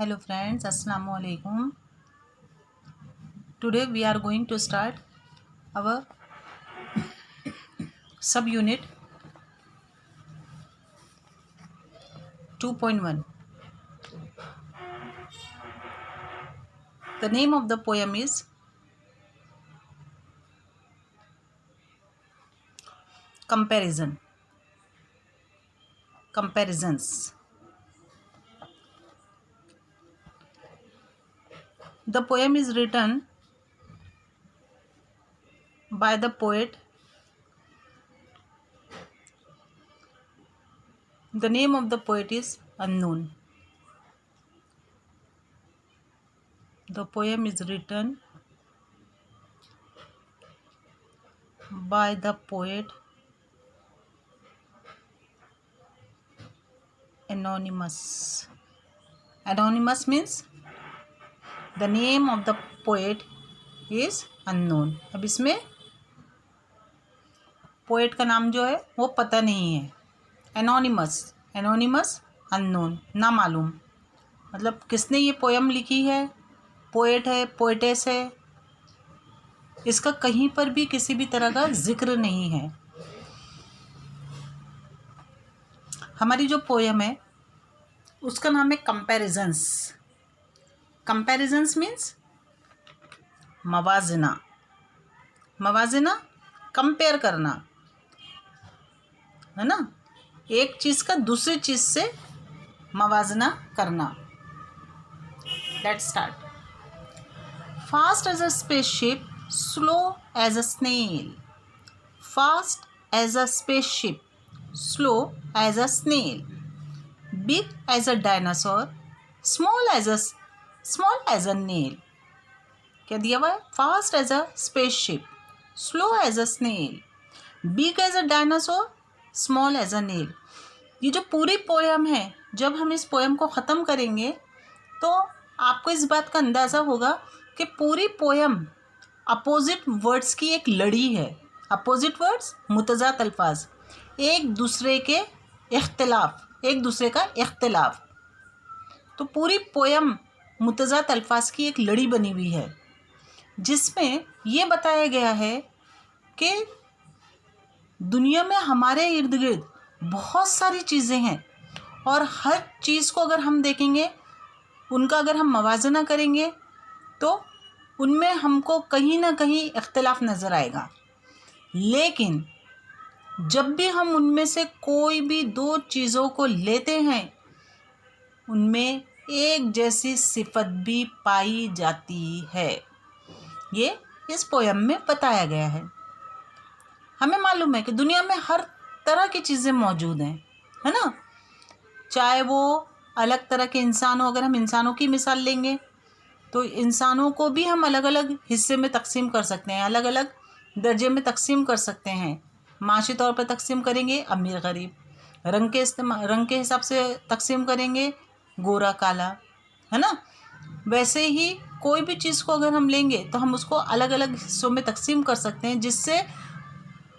Hello friends, Assalamu alaikum. Today we are going to start our subunit 2.1. The name of the poem is Comparison. Comparisons. The poem is written by the poet. The name of the poet is unknown. The poem is written by the poet Anonymous. Anonymous means the name of the poet is unknown. अब इसमें poet का नाम जो है वो पता नहीं है. एनोनिमस. एनोनिमस अननोन, ना मालूम. मतलब किसने ये पोयम लिखी है, पोएट है, पोएटेस है, इसका कहीं पर भी किसी भी तरह का जिक्र नहीं है. हमारी जो पोयम है उसका नाम है कंपैरिजंस. कंपैरिजंस मीन्स मवाजना. मवाजना कंपेयर करना है ना, एक चीज़ का दूसरी चीज़ से मवाजना करना. Let's start. Fast as a spaceship, slow as a snail. Fast as a spaceship, slow as a snail. Big as a dinosaur, small as a nail. क्या दिया हुआ है? Fast as a spaceship, slow as a snail, big as a dinosaur, small as a nail. ये जो पूरी poem है, जब हम इस पोयम को ख़त्म करेंगे तो आपको इस बात का अंदाज़ा होगा कि पूरी पोयम अपोजिट वर्ड्स की एक लड़ी है. अपोजिट वर्ड्स मुतज़ाद अल्फाज, एक दूसरे के इख्तिलाफ, एक दूसरे का इख्तिलाफ. तो पूरी पोयम मुतज़ाद अल्फाज की एक लड़ी बनी हुई है जिसमें ये बताया गया है कि दुनिया में हमारे इर्द गिर्द बहुत सारी चीज़ें हैं और हर चीज़ को अगर हम देखेंगे, उनका अगर हम मवाजना करेंगे तो उनमें हमको कहीं ना कहीं इख्तिलाफ नज़र आएगा. लेकिन जब भी हम उनमें से कोई भी दो चीज़ों को लेते हैं, उनमें एक जैसी सिफत भी पाई जाती है. ये इस पोयम में बताया गया है. हमें मालूम है कि दुनिया में हर तरह की चीज़ें मौजूद हैं, है ना. चाहे वो अलग तरह के इंसान हो. अगर हम इंसानों की मिसाल लेंगे तो इंसानों को भी हम अलग अलग हिस्से में तकसीम कर सकते हैं, अलग अलग दर्जे में तकसीम कर सकते हैं. माशी तौर पर तकसीम करेंगे अमीर गरीब, रंग के हिसाब से तकसीम करेंगे गोरा काला, है ना. वैसे ही कोई भी चीज़ को अगर हम लेंगे तो हम उसको अलग अलग हिस्सों में तकसीम कर सकते हैं, जिससे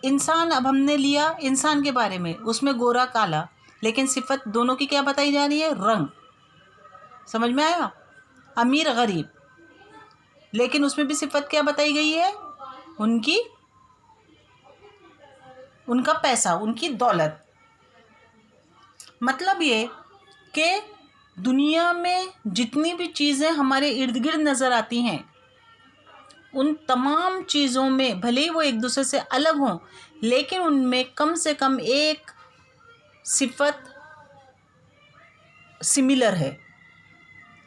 इंसान, अब हमने लिया इंसान के बारे में, उसमें गोरा काला, लेकिन सिफत दोनों की क्या बताई जा रही है? रंग. समझ में आया? अमीर गरीब, लेकिन उसमें भी सिफत क्या बताई गई है? उनका पैसा, उनकी दौलत. मतलब ये कि दुनिया में जितनी भी चीज़ें हमारे इर्द गिर्द नज़र आती हैं, उन तमाम चीज़ों में भले ही वो एक दूसरे से अलग हों, लेकिन उनमें कम से कम एक सिफत सिमिलर है,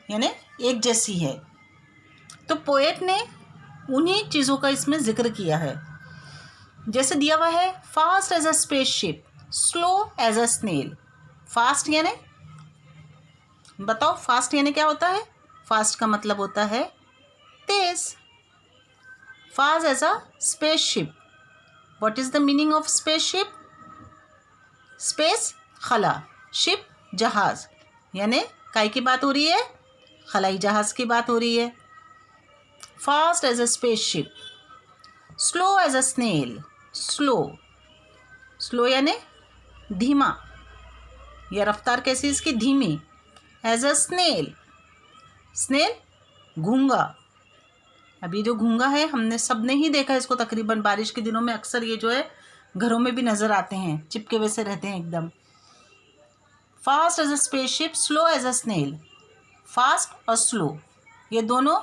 यानी एक जैसी है. तो पोएट ने उन्हीं चीज़ों का इसमें ज़िक्र किया है. जैसे दिया हुआ है, fast as a spaceship, slow as a snail. Fast यानी, बताओ फास्ट यानी क्या होता है? फास्ट का मतलब होता है तेज. Fast as a spaceship. What is the meaning of spaceship? Space खला, शिप जहाज, यानी काय की बात हो रही है? खलाई जहाज की बात हो रही है. Fast as a spaceship, slow as a snail. Slow यानी धीमा, या रफ्तार कैसी इसकी? धीमी. एज अ स्नेल, स्नेल घूंगा। अब ये जो घूंगा है हमने सबने ही देखा इसको, तकरीबन बारिश के दिनों में अक्सर ये जो है घरों में भी नज़र आते हैं, चिपके वैसे रहते हैं एकदम। Fast as a spaceship, slow as a snail. Fast और स्लो ये दोनों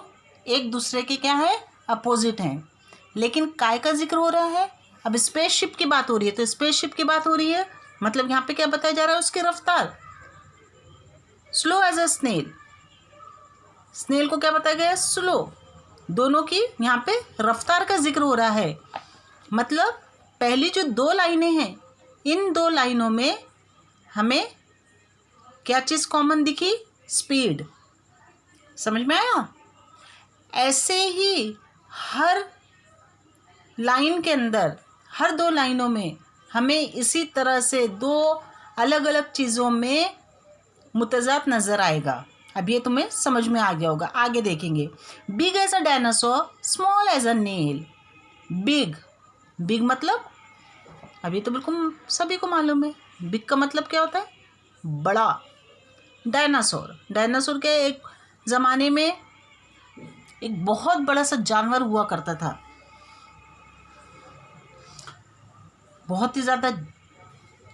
एक दूसरे के क्या है, अपोजिट हैं। लेकिन काय का जिक्र हो रहा है, अब स्पेसशिप की बात हो रही है, तो स्पेसशिप की बात हो रही है मतलब यहाँ पे क्या बताया जा रहा है, उसकी रफ्तार। Slow as a snail, snail को क्या बताया गया है, स्लो। दोनों की यहाँ पे रफ्तार का जिक्र हो रहा है। मतलब पहली जो दो लाइनें हैं, इन दो लाइनों में हमें क्या चीज़ कॉमन दिखी, स्पीड। समझ में आया? ऐसे ही हर लाइन के अंदर, हर दो लाइनों में हमें इसी तरह से दो अलग अलग चीज़ों में मुतजाद नज़र आएगा। अब ये तुम्हें समझ में आ गया होगा, आगे देखेंगे। Big as a dinosaur, small as a nail. Big, big मतलब अभी तो बिल्कुल सभी को मालूम है, बिग का मतलब क्या होता है, बड़ा। डायनासोर, डायनासोर के एक ज़माने में एक बहुत बड़ा सा जानवर हुआ करता था, बहुत ही ज़्यादा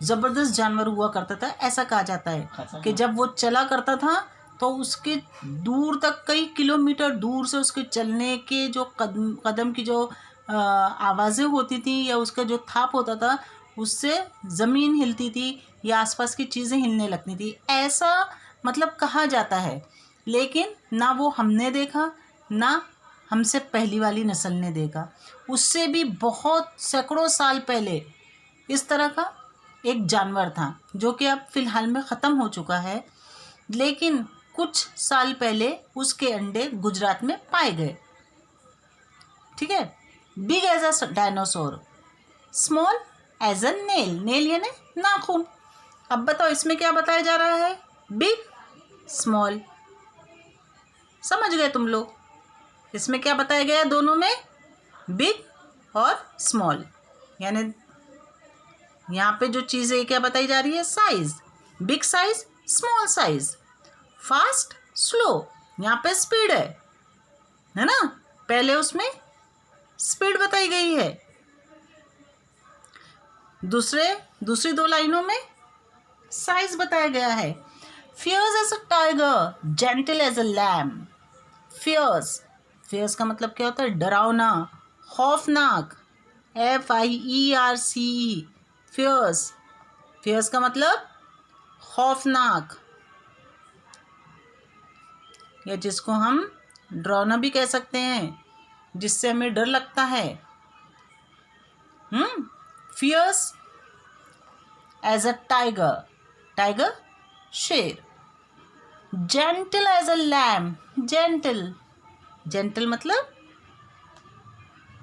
ज़बरदस्त जानवर हुआ करता था। ऐसा कहा जाता है कि जब वो चला करता था तो उसके दूर तक, कई किलोमीटर दूर से उसके चलने के जो कदम की जो आवाज़ें होती थी या उसका जो थाप होता था, उससे ज़मीन हिलती थी या आसपास की चीज़ें हिलने लगती थी, ऐसा मतलब कहा जाता है। लेकिन ना वो हमने देखा, ना हमसे पहली वाली नस्ल ने देखा। उससे भी बहुत सैकड़ों साल पहले इस तरह का एक जानवर था जो कि अब फ़िलहाल में ख़त्म हो चुका है, लेकिन कुछ साल पहले उसके अंडे गुजरात में पाए गए। ठीक है। Big as a dinosaur, small as a nail. Nail यानी नाखून। अब बताओ इसमें क्या बताया जा रहा है, बिग स्मॉल। समझ गए तुम लोग? इसमें क्या बताया गया है, दोनों में बिग और स्मॉल, यानी यहाँ पे जो चीज़ें क्या बताई जा रही है, size, big size, small size, fast slow, यहाँ पे स्पीड है ना, पहले उसमें स्पीड बताई गई है, दूसरी दो लाइनों में साइज बताया गया है। Fierce as a tiger, gentle as a lamb. Fierce, fierce का मतलब क्या होता है, डरावना, खौफनाक। FIERCE, फियर्स, फियर्स का मतलब खौफनाक, या जिसको हम डरावना भी कह सकते हैं, जिससे हमें डर लगता है। Fierce as a tiger, tiger शेर। Gentle as a lamb, gentle, gentle मतलब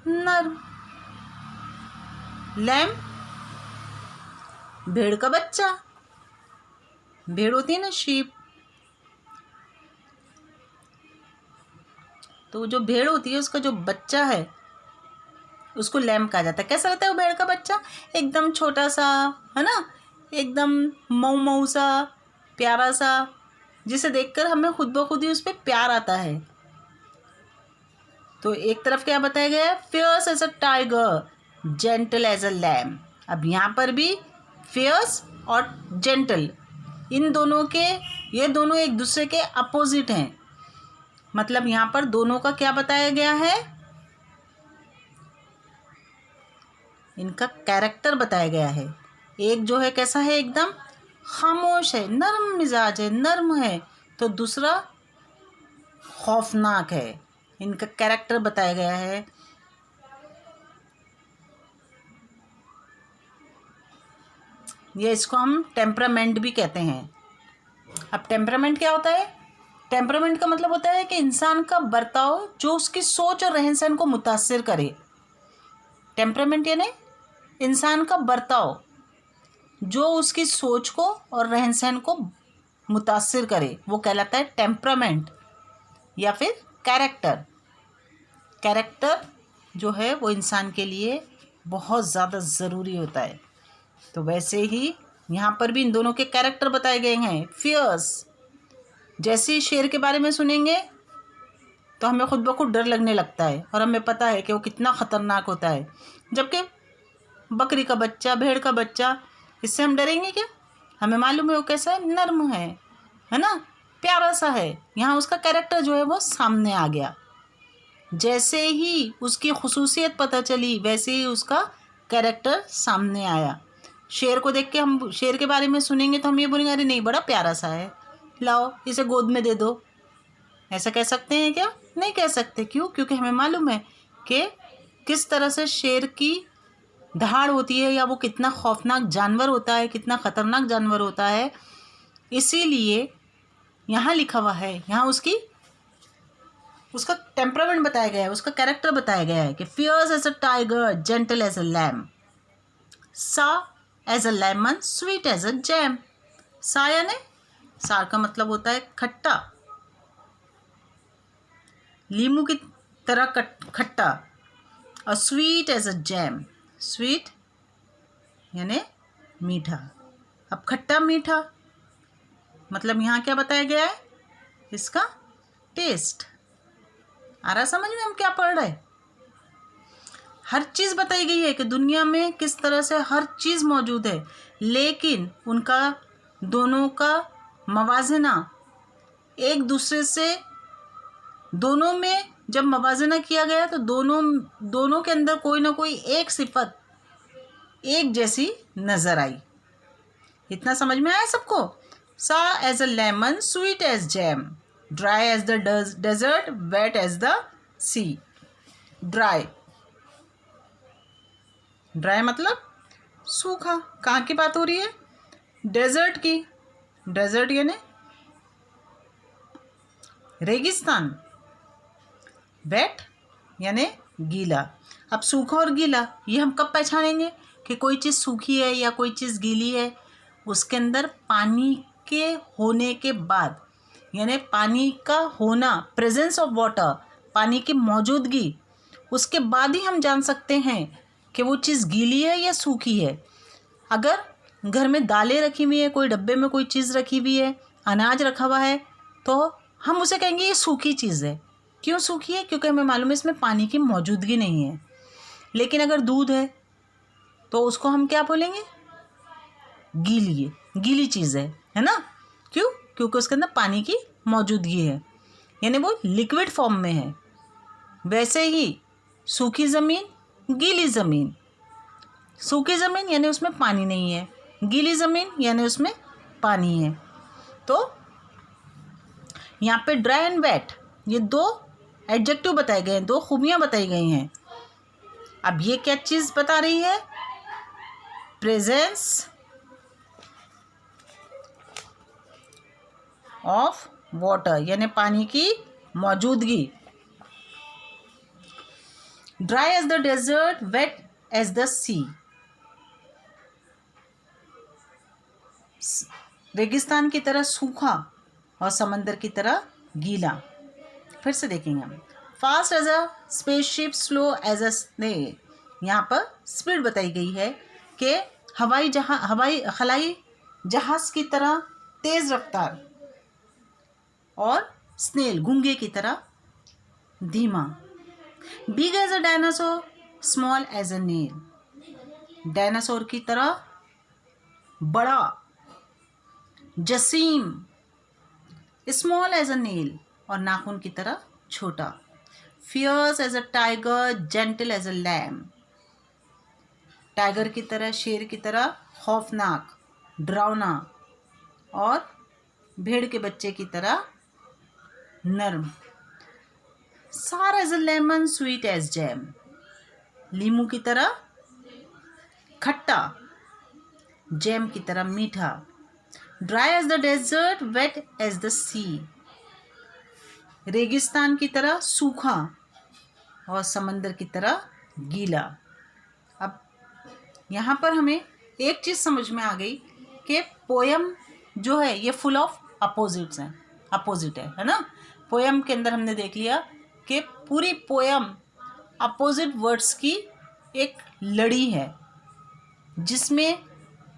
नर्म। लैम भेड़ का बच्चा, भेड़ होती है ना, शीप, तो जो भेड़ होती है उसका जो बच्चा है उसको लैम कहा जाता है। कैसा रहता है वो भेड़ का बच्चा, एकदम छोटा सा, है ना, एकदम मऊ मऊ सा, प्यारा सा, जिसे देखकर हमें खुद ब खुद ही उस पर प्यार आता है। तो एक तरफ क्या बताया गया है, fierce as a tiger, gentle as a lamb. अब यहाँ पर भी फियर्स और जेंटल, इन दोनों के, ये दोनों एक दूसरे के अपोजिट हैं। मतलब यहाँ पर दोनों का क्या बताया गया है, इनका कैरेक्टर बताया गया है। एक जो है कैसा है, एकदम खामोश है, नर्म मिजाज है, नर्म है, तो दूसरा खौफनाक है। इनका कैरेक्टर बताया गया है। ये इसको हम टेम्परामेंट भी कहते हैं। अब टेम्परामेंट क्या होता है, टेम्परामेंट का मतलब होता है कि इंसान का बर्ताव जो उसकी सोच और रहन सहन को मुतासिर करे। टेम्परामेंट यानी इंसान का बर्ताव जो उसकी सोच को और रहन सहन को मुतासिर करे, वो कहलाता है टेम्परामेंट या फिर कैरेक्टर। कैरेक्टर जो है वो इंसान के लिए बहुत ज़्यादा ज़रूरी होता है। तो वैसे ही यहाँ पर भी इन दोनों के कैरेक्टर बताए गए हैं। फियर्स जैसे ही शेर के बारे में सुनेंगे तो हमें खुद ब खुद डर लगने लगता है और हमें पता है कि वो कितना ख़तरनाक होता है। जबकि बकरी का बच्चा, भेड़ का बच्चा, इससे हम डरेंगे क्या? हमें मालूम है वो कैसा है, नर्म है ना, प्यारा सा है। यहाँ उसका कैरेक्टर जो है वो सामने आ गया। जैसे ही उसकी खुसूसियत पता चली वैसे ही उसका कैरेक्टर सामने आया। शेर को देख के हम शेर के बारे में सुनेंगे तो हम ये बोलेंगे अरे नहीं बड़ा प्यारा सा है, लाओ इसे गोद में दे दो। ऐसा कह सकते हैं क्या? नहीं कह सकते। क्यों? क्योंकि हमें मालूम है कि किस तरह से शेर की दहाड़ होती है या वो कितना खौफनाक जानवर होता है, कितना ख़तरनाक जानवर होता है। इसीलिए यहाँ लिखा हुआ है, यहाँ उसका टेम्परामेंट बताया गया है, उसका कैरेक्टर बताया गया है कि fierce as a tiger, gentle as a lamb, sour as a lemon, sweet as a jam. Sour यानी सार का मतलब होता है खट्टा, लीमू की तरह खट्टा, और sweet as a jam, sweet यानी मीठा। अब खट्टा मीठा मतलब यहाँ क्या बताया गया है, इसका टेस्ट। आ रहा समझ में हम क्या पढ़ रहे हैं? हर चीज़ बताई गई है कि दुनिया में किस तरह से हर चीज़ मौजूद है, लेकिन उनका दोनों का मवाजना एक दूसरे से, दोनों में जब मवाजना किया गया तो दोनों के अंदर कोई ना कोई एक सिफत एक जैसी नज़र आई। इतना समझ में आया सबको? Sour as a lemon, sweet as jam, dry as the desert, wet as the sea. Dry मतलब सूखा। कहाँ की बात हो रही है? डेजर्ट की। डेजर्ट यानी रेगिस्तान। वेट यानी गीला। अब सूखा और गीला ये हम कब पहचानेंगे कि कोई चीज़ सूखी है या कोई चीज़ गीली है? उसके अंदर पानी के होने के बाद, यानी पानी का होना, प्रेजेंस ऑफ वाटर, पानी की मौजूदगी, उसके बाद ही हम जान सकते हैं कि वो चीज़ गीली है या सूखी है। अगर घर में दालें रखी हुई है, कोई डब्बे में कोई चीज़ रखी हुई है, अनाज रखा हुआ है, तो हम उसे कहेंगे ये सूखी चीज़ है। क्यों सूखी है? क्योंकि हमें मालूम है इसमें पानी की मौजूदगी नहीं है। लेकिन अगर दूध है तो उसको हम क्या बोलेंगे? गीली है, गीली चीज़ है ना? क्यों? क्योंकि उसके अंदर पानी की मौजूदगी है, यानी वो लिक्विड फॉर्म में है। वैसे ही सूखी ज़मीन, गीली ज़मीन। सूखी ज़मीन यानी उसमें पानी नहीं है, गीली ज़मीन यानी उसमें पानी है। तो यहाँ पे ड्राई एंड वेट ये दो एडजेक्टिव बताए गए हैं, दो खूबियाँ बताई गई हैं। अब ये क्या चीज़ बता रही है? प्रेजेंस ऑफ वाटर यानी पानी की मौजूदगी। Dry as the desert, wet as the sea. रेगिस्तान की तरह सूखा और समंदर की तरह गीला। फिर से देखेंगे हम। Fast as a spaceship, slow as a snail. यहाँ पर स्पीड बताई गई है कि खलाई जहाज़ की तरह तेज़ रफ्तार, और स्नेल घुंगे की तरह धीमा। Big as a dinosaur, small as a nail. Dinosaur की तरह बड़ा, जसीम। स्मॉल एज अ नेल और नाखून की तरह छोटा। Fierce as a tiger, gentle as a lamb. Tiger की तरह, शेर की तरह खौफनाक, डरावना, और भेड़ के बच्चे की तरह नर्म। Sour as a lemon, sweet as jam. लीमू की तरह खट्टा, जैम की तरह मीठा। Dry as the desert, wet as the sea. रेगिस्तान की तरह सूखा और समंदर की तरह गीला। अब यहाँ पर हमें एक चीज़ समझ में आ गई कि पोयम जो है ये फुल ऑफ अपोजिट्स हैं, अपोजिट है ना? पोयम के अंदर हमने देख लिया कि पूरी पोयम अपोजिट वर्ड्स की एक लड़ी है, जिसमें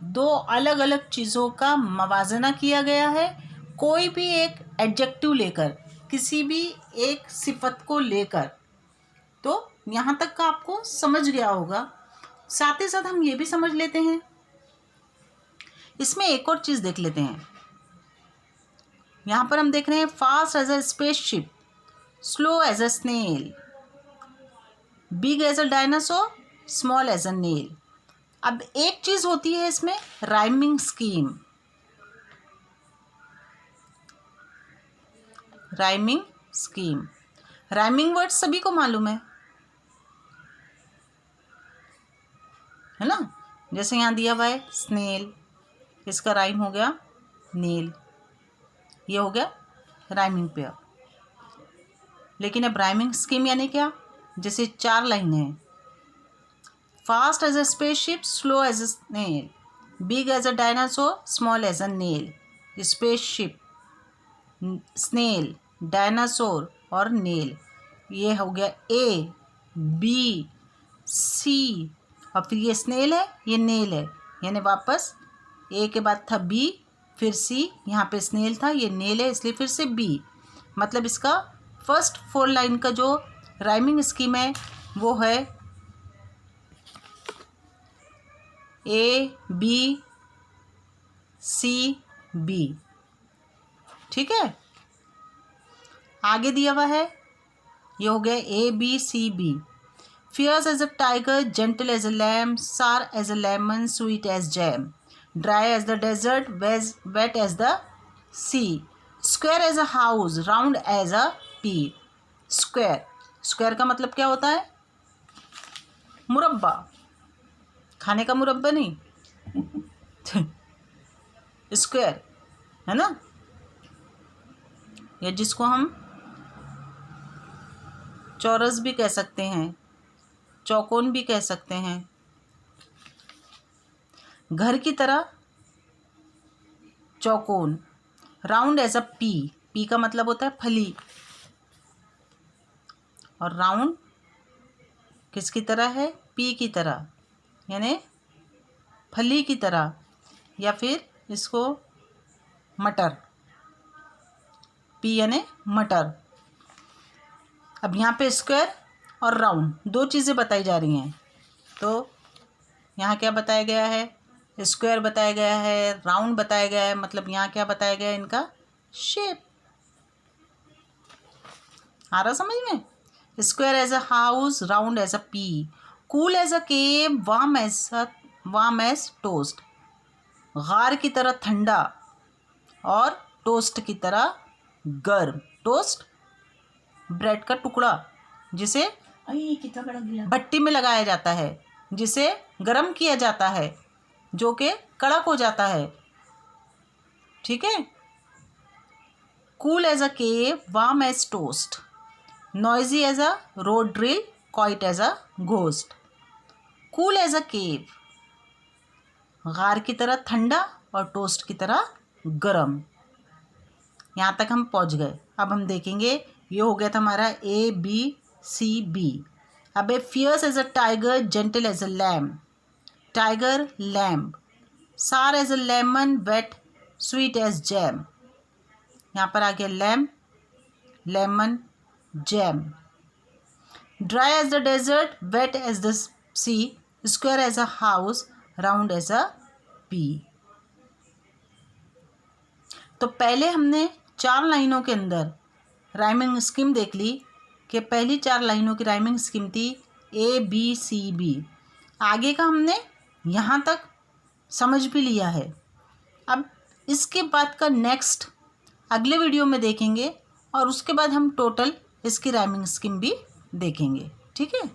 दो अलग अलग चीज़ों का मवाजना किया गया है। कोई भी एक एडजेक्टिव लेकर, किसी भी एक सिफत को लेकर। तो यहाँ तक का आपको समझ गया होगा। साथ ही साथ हम ये भी समझ लेते हैं, इसमें एक और चीज़ देख लेते हैं। यहाँ पर हम देख रहे हैं fast as a spaceship, slow as a snail, big as a dinosaur, small as a nail. अब एक चीज़ होती है इसमें rhyming scheme. Rhyming scheme, rhyming word सभी को मालूम है ना। जैसे यहाँ दिया हुआ है स्नेल, इसका राइम हो गया नेल, ये हो गया राइमिंग पेयर। लेकिन अब राइमिंग स्कीम यानी क्या, जैसे 4 लाइनें हैं, fast as a spaceship, slow as a snail, big as a dinosaur, small as a nail. Spaceship, snail, dinosaur और नेल, ये हो गया ए, बी, सी, और फिर ये स्नेल है, ये नेल है, यानी वापस ए के बाद था बी, फिर सी, यहाँ पे स्नेल था, ये नेल है, इसलिए फिर से बी। मतलब इसका फर्स्ट 4 लाइन का जो राइमिंग स्कीम है वो है ए, बी, सी, बी। ठीक है, आगे दिया हुआ है, ये हो गया A, B, C, B. Fierce as a tiger, gentle as a lamb, sour as a lemon, sweet as jam, dry as the desert, wet as the sea, square as a house, round as a pea. Square, square का मतलब क्या होता है, मुरब्बा, खाने का मुरब्बा नहीं स्क्वायर है ना, या जिसको हम चौरस भी कह सकते हैं, चौकोन भी कह सकते हैं। घर की तरह चौकोन, round as a pea, pea का मतलब होता है फली, और राउंड किसकी तरह है, पी की तरह, यानी फली की तरह, या फिर इसको मटर, पी यानी मटर। अब यहाँ पे स्क्वायर और राउंड 2 चीज़ें बताई जा रही हैं। तो यहाँ क्या बताया गया है, स्क्वायर बताया गया है, राउंड बताया गया है, मतलब यहाँ क्या बताया गया है, इनका शेप। आ रहा समझ में, square as a house, round as a pea, cool as a cave, warm as toast, गार की तरह ठंडा और टोस्ट की तरह गर्म। टोस्ट ब्रेड का टुकड़ा जिसे भट्टी में लगाया जाता है, जिसे गर्म किया जाता है, जो कि कड़क हो जाता है। ठीक है, cool as a cave, warm as toast, noisy as a road drill, quiet as a ghost. Cool as a cave, गार की तरह ठंडा और टोस्ट की तरह गरम। यहाँ तक हम पहुँच गए। अब हम देखेंगे, ये हो गया था हमारा ए, बी, सी, बी। अब A fierce as a tiger, gentle as a lamb, tiger lamb, sour as a lemon, wet sweet as jam. यहाँ पर आ गया lamb, lemon, jam. Dry as the desert, wet as the sea, square as a house, round as a pea. तो पहले हमने 4 लाइनों के अंदर राइमिंग स्कीम देख ली कि पहली 4 लाइनों की राइमिंग स्कीम थी ए, बी, सी, बी। आगे का हमने यहाँ तक समझ भी लिया है। अब इसके बाद का नेक्स्ट अगले वीडियो में देखेंगे, और उसके बाद हम टोटल इसकी राइमिंग स्कीम भी देखेंगे। ठीक है।